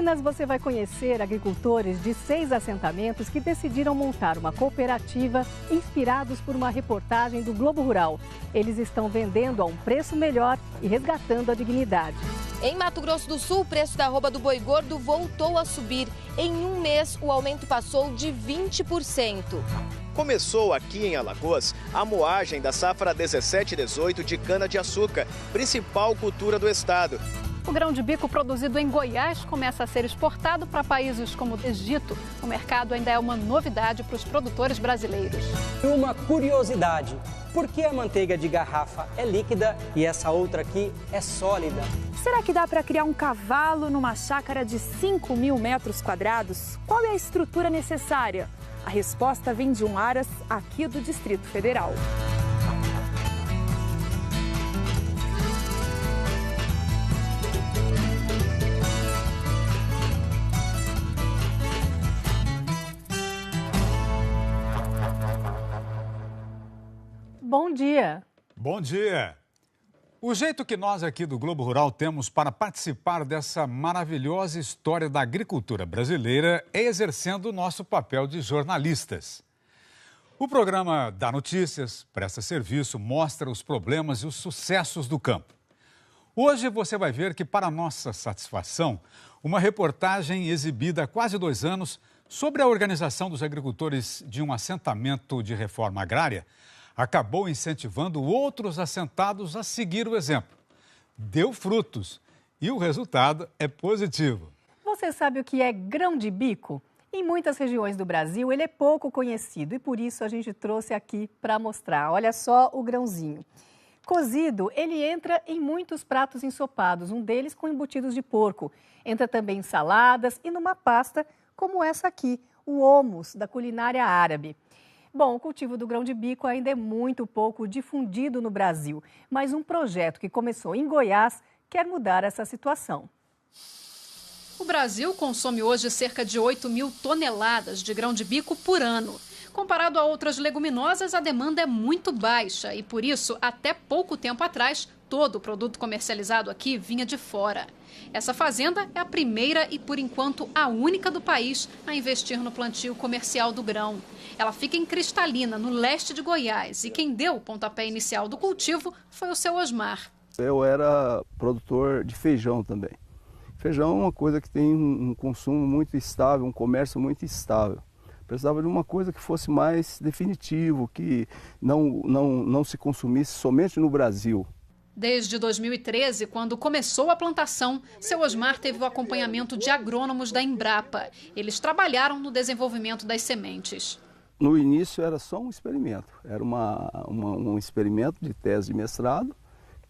Campinas, você vai conhecer agricultores de 6 assentamentos que decidiram montar uma cooperativa inspirados por uma reportagem do Globo Rural. Eles estão vendendo a um preço melhor e resgatando a dignidade. Em Mato Grosso do Sul, o preço da arroba do boi gordo voltou a subir. Em um mês, o aumento passou de 20%. Começou aqui em Alagoas a moagem da safra 17/18 de cana-de-açúcar, principal cultura do estado. O grão de bico produzido em Goiás começa a ser exportado para países como o Egito. O mercado ainda é uma novidade para os produtores brasileiros. Uma curiosidade, por que a manteiga de garrafa é líquida e essa outra aqui é sólida? Será que dá para criar um cavalo numa chácara de 5.000 metros quadrados? Qual é a estrutura necessária? A resposta vem de um Aras aqui do Distrito Federal. Bom dia! Bom dia! O jeito que nós aqui do Globo Rural temos para participar dessa maravilhosa história da agricultura brasileira é exercendo o nosso papel de jornalistas. O programa dá notícias, presta serviço, mostra os problemas e os sucessos do campo. Hoje você vai ver que, para nossa satisfação, uma reportagem exibida há quase 2 anos sobre a organização dos agricultores de um assentamento de reforma agrária acabou incentivando outros assentados a seguir o exemplo. Deu frutos e o resultado é positivo. Você sabe o que é grão de bico? Em muitas regiões do Brasil, ele é pouco conhecido e por isso a gente trouxe aqui para mostrar. Olha só o grãozinho. Cozido, ele entra em muitos pratos ensopados, um deles com embutidos de porco. Entra também em saladas e numa pasta como essa aqui, o hummus da culinária árabe. Bom, o cultivo do grão de bico ainda é muito pouco difundido no Brasil, mas um projeto que começou em Goiás quer mudar essa situação. O Brasil consome hoje cerca de 8.000 toneladas de grão de bico por ano. Comparado a outras leguminosas, a demanda é muito baixa e, por isso, até pouco tempo atrás, todo o produto comercializado aqui vinha de fora. Essa fazenda é a primeira e, por enquanto, a única do país a investir no plantio comercial do grão. Ela fica em Cristalina, no leste de Goiás, e quem deu o pontapé inicial do cultivo foi o seu Osmar. Eu era produtor de feijão também. Feijão é uma coisa que tem um consumo muito estável, um comércio muito estável. Precisava de uma coisa que fosse mais definitivo, que não se consumisse somente no Brasil. Desde 2013, quando começou a plantação, seu Osmar teve o acompanhamento de agrônomos da Embrapa. Eles trabalharam no desenvolvimento das sementes. No início era só um experimento, era um experimento de tese de mestrado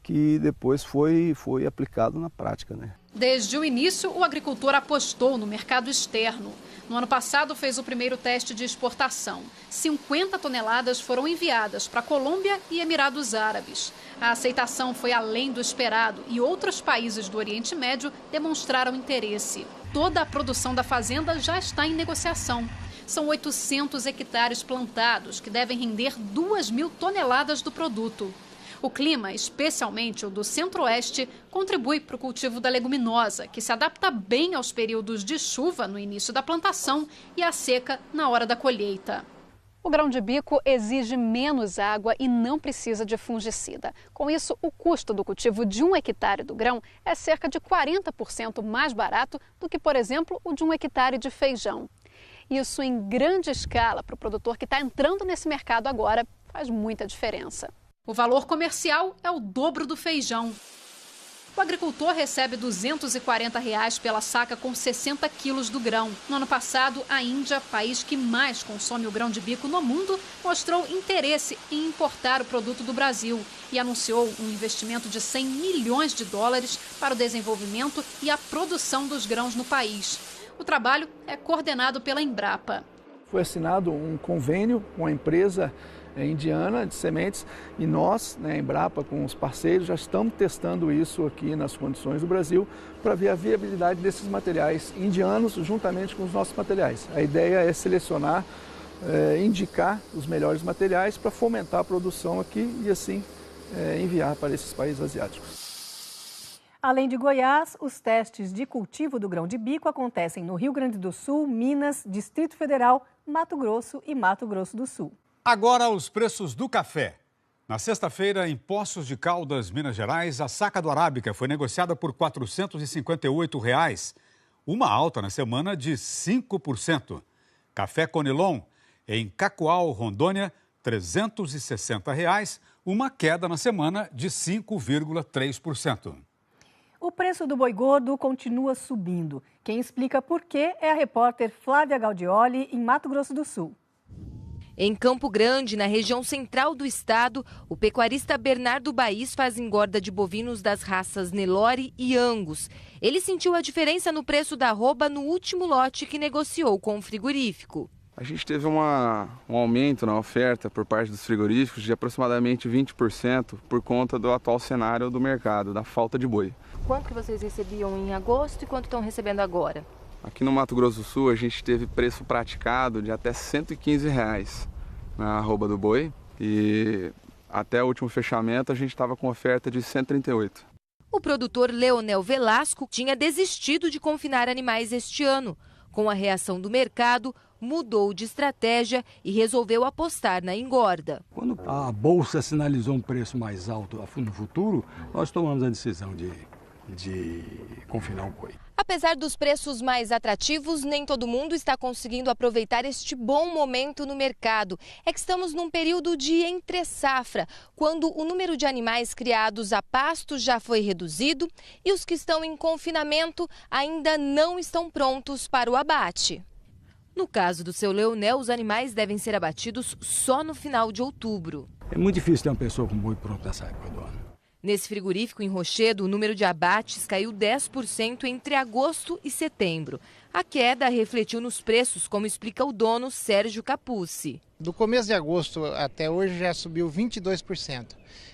que depois foi aplicado na prática, né? Desde o início, o agricultor apostou no mercado externo. No ano passado, fez o primeiro teste de exportação. 50 toneladas foram enviadas para a Colômbia e Emirados Árabes. A aceitação foi além do esperado e outros países do Oriente Médio demonstraram interesse. Toda a produção da fazenda já está em negociação. São 800 hectares plantados, que devem render 2.000 toneladas do produto. O clima, especialmente o do centro-oeste, contribui para o cultivo da leguminosa, que se adapta bem aos períodos de chuva no início da plantação e à seca na hora da colheita. O grão de bico exige menos água e não precisa de fungicida. Com isso, o custo do cultivo de 1 hectare do grão é cerca de 40% mais barato do que, por exemplo, o de 1 hectare de feijão. Isso em grande escala para o produtor que está entrando nesse mercado agora faz muita diferença. O valor comercial é o dobro do feijão. O agricultor recebe R$ 240 pela saca com 60 quilos do grão. No ano passado, a Índia, país que mais consome o grão de bico no mundo, mostrou interesse em importar o produto do Brasil e anunciou um investimento de 100 milhões de dólares para o desenvolvimento e a produção dos grãos no país. O trabalho é coordenado pela Embrapa. Foi assinado um convênio com a empresa indiana de sementes e nós, a Embrapa, com os parceiros, já estamos testando isso aqui nas condições do Brasil para ver a viabilidade desses materiais indianos juntamente com os nossos materiais. A ideia é selecionar, indicar os melhores materiais para fomentar a produção aqui e assim enviar para esses países asiáticos. Além de Goiás, os testes de cultivo do grão de bico acontecem no Rio Grande do Sul, Minas, Distrito Federal, Mato Grosso e Mato Grosso do Sul. Agora os preços do café. Na sexta-feira, em Poços de Caldas, Minas Gerais, a saca do Arábica foi negociada por R$ 458, uma alta na semana de 5%. Café Conilon, em Cacoal, Rondônia, R$ 360, uma queda na semana de 5,3%. O preço do boi gordo continua subindo. Quem explica por quê é a repórter Flávia Gaudioli, em Mato Grosso do Sul. Em Campo Grande, na região central do estado, o pecuarista Bernardo Baís faz engorda de bovinos das raças Nelore e Angus. Ele sentiu a diferença no preço da arroba no último lote que negociou com o frigorífico. A gente teve um aumento na oferta por parte dos frigoríficos de aproximadamente 20% por conta do atual cenário do mercado, da falta de boi. Quanto que vocês recebiam em agosto e quanto estão recebendo agora? Aqui no Mato Grosso do Sul a gente teve preço praticado de até R$ 115 na arroba do boi e até o último fechamento a gente estava com oferta de 138. O produtor Leonel Velasco tinha desistido de confinar animais este ano. Com a reação do mercado, mudou de estratégia e resolveu apostar na engorda. Quando a Bolsa sinalizou um preço mais alto no futuro, nós tomamos a decisão de confinar o boi. Apesar dos preços mais atrativos, nem todo mundo está conseguindo aproveitar este bom momento no mercado. É que estamos num período de entre-safra, quando o número de animais criados a pasto já foi reduzido e os que estão em confinamento ainda não estão prontos para o abate. No caso do seu Leonel, os animais devem ser abatidos só no final de outubro. É muito difícil ter uma pessoa com boi pronto nessa época do ano. Nesse frigorífico em Rochedo, o número de abates caiu 10% entre agosto e setembro. A queda refletiu nos preços, como explica o dono Sérgio Capucci. Do começo de agosto até hoje já subiu 22%.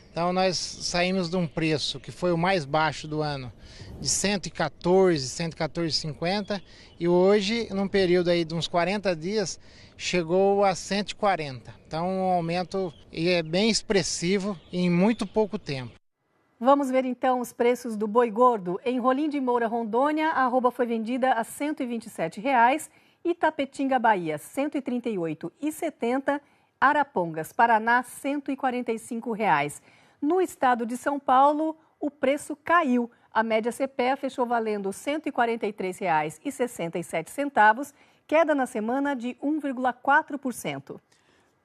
Então nós saímos de um preço que foi o mais baixo do ano, de 114, 114,50 e hoje, num período aí de uns 40 dias, chegou a 140. Então um aumento é bem expressivo em muito pouco tempo. Vamos ver então os preços do boi gordo. Em Rolim de Moura, Rondônia, a arroba foi vendida a R$ 127, Itapetinga, Bahia, R$ 138,70, Arapongas, Paraná, R$ 145. No estado de São Paulo, o preço caiu. A média CPEA fechou valendo R$ 143,67, queda na semana de 1,4%.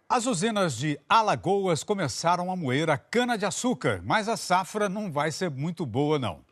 As usinas de Alagoas começaram a moer a cana-de-açúcar, mas a safra não vai ser muito boa, não.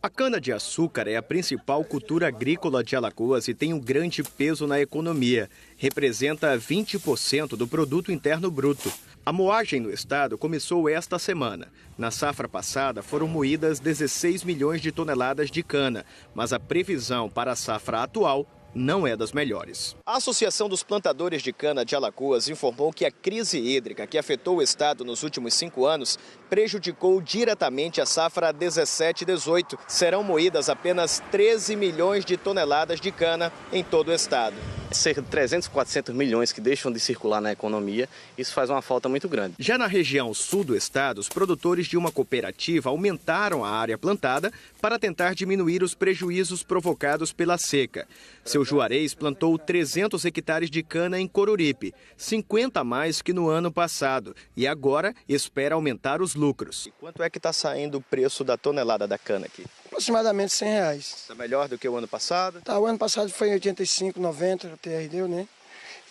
A cana-de-açúcar é a principal cultura agrícola de Alagoas e tem um grande peso na economia. Representa 20% do produto interno bruto. A moagem no estado começou esta semana. Na safra passada foram moídas 16 milhões de toneladas de cana, mas a previsão para a safra atual não é das melhores. A Associação dos Plantadores de Cana de Alagoas informou que a crise hídrica que afetou o estado nos últimos 5 anos prejudicou diretamente a safra 17/18. Serão moídas apenas 13 milhões de toneladas de cana em todo o estado. Cerca de 300, 400 milhões que deixam de circular na economia, isso faz uma falta muito grande. Já na região sul do estado, os produtores de uma cooperativa aumentaram a área plantada para tentar diminuir os prejuízos provocados pela seca. Seu Juarez plantou 300 hectares de cana em Coruripe, 50 a mais que no ano passado, e agora espera aumentar os lucros. E quanto é que está saindo o preço da tonelada da cana aqui? Aproximadamente R$100. Está melhor do que o ano passado? Tá, o ano passado foi 85, 90, o TR deu, né?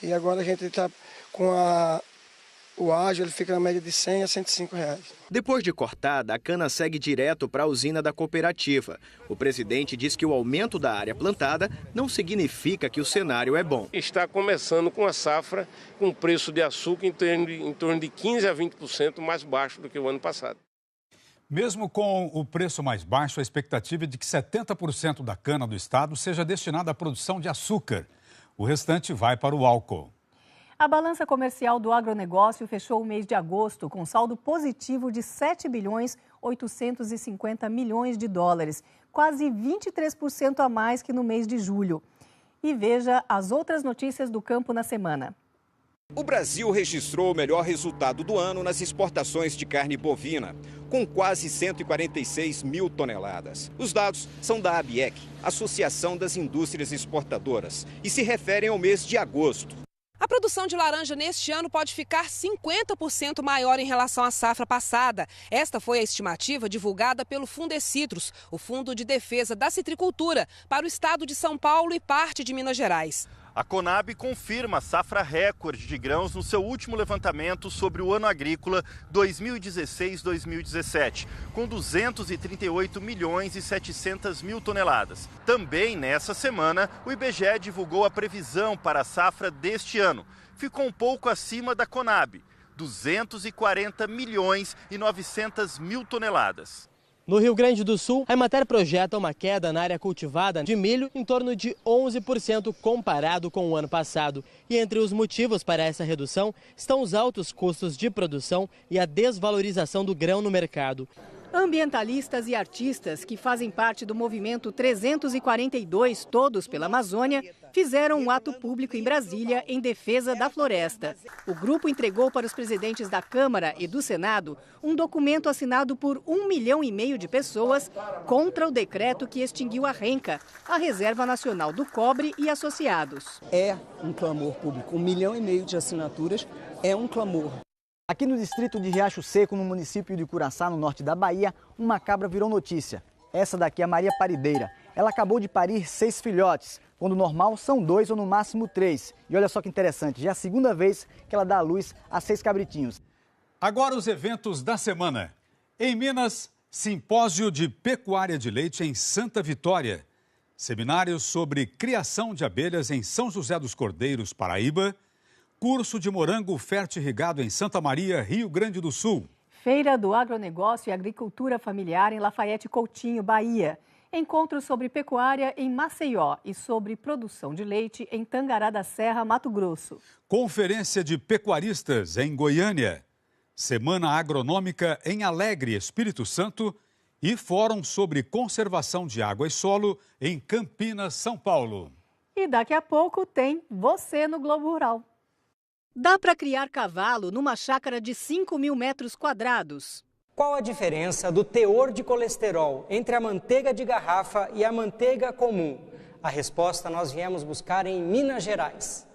E agora a gente está com o ágio, ele fica na média de R$100 a R$105. Depois de cortada, a cana segue direto para a usina da cooperativa. O presidente diz que o aumento da área plantada não significa que o cenário é bom. Está começando com a safra com preço de açúcar em torno de 15 a 20% mais baixo do que o ano passado. Mesmo com o preço mais baixo, a expectativa é de que 70% da cana do estado seja destinada à produção de açúcar. O restante vai para o álcool. A balança comercial do agronegócio fechou o mês de agosto com saldo positivo de 7 bilhões 850 milhões de dólares, quase 23% a mais que no mês de julho. E veja as outras notícias do campo na semana. O Brasil registrou o melhor resultado do ano nas exportações de carne bovina. com quase 146 mil toneladas. Os dados são da ABIEC, Associação das Indústrias Exportadoras, e se referem ao mês de agosto. A produção de laranja neste ano pode ficar 50% maior em relação à safra passada. Esta foi a estimativa divulgada pelo Fundecitrus, o Fundo de Defesa da Citricultura, para o estado de São Paulo e parte de Minas Gerais. A Conab confirma a safra recorde de grãos no seu último levantamento sobre o ano agrícola 2016-2017, com 238 milhões e 700 mil toneladas. Também nessa semana, o IBGE divulgou a previsão para a safra deste ano. Ficou um pouco acima da Conab, 240 milhões e 900 mil toneladas. No Rio Grande do Sul, a Emater projeta uma queda na área cultivada de milho em torno de 11% comparado com o ano passado. E entre os motivos para essa redução estão os altos custos de produção e a desvalorização do grão no mercado. Ambientalistas e artistas que fazem parte do movimento 342 Todos pela Amazônia fizeram um ato público em Brasília em defesa da floresta. O grupo entregou para os presidentes da Câmara e do Senado um documento assinado por 1,5 milhão de pessoas contra o decreto que extinguiu a RENCA, a Reserva Nacional do Cobre e Associados. É um clamor público. 1,5 milhão de assinaturas é um clamor. Aqui no distrito de Riacho Seco, no município de Curaçá, no norte da Bahia, uma cabra virou notícia. Essa daqui é a Maria Parideira. Ela acabou de parir 6 filhotes, quando normal são 2 ou no máximo 3. E olha só que interessante, já é a segunda vez que ela dá à luz a 6 cabritinhos. Agora os eventos da semana. Em Minas, simpósio de pecuária de leite em Santa Vitória. Seminário sobre criação de abelhas em São José dos Cordeiros, Paraíba. Curso de morango fertirrigado em Santa Maria, Rio Grande do Sul. Feira do Agronegócio e Agricultura Familiar em Lafayette Coutinho, Bahia. Encontro sobre pecuária em Maceió e sobre produção de leite em Tangará da Serra, Mato Grosso. Conferência de pecuaristas em Goiânia. Semana Agronômica em Alegre, Espírito Santo. E Fórum sobre Conservação de Água e Solo em Campinas, São Paulo. E daqui a pouco tem Você no Globo Rural. Dá para criar cavalo numa chácara de 5.000 metros quadrados. Qual a diferença do teor de colesterol entre a manteiga de garrafa e a manteiga comum? A resposta nós viemos buscar em Minas Gerais.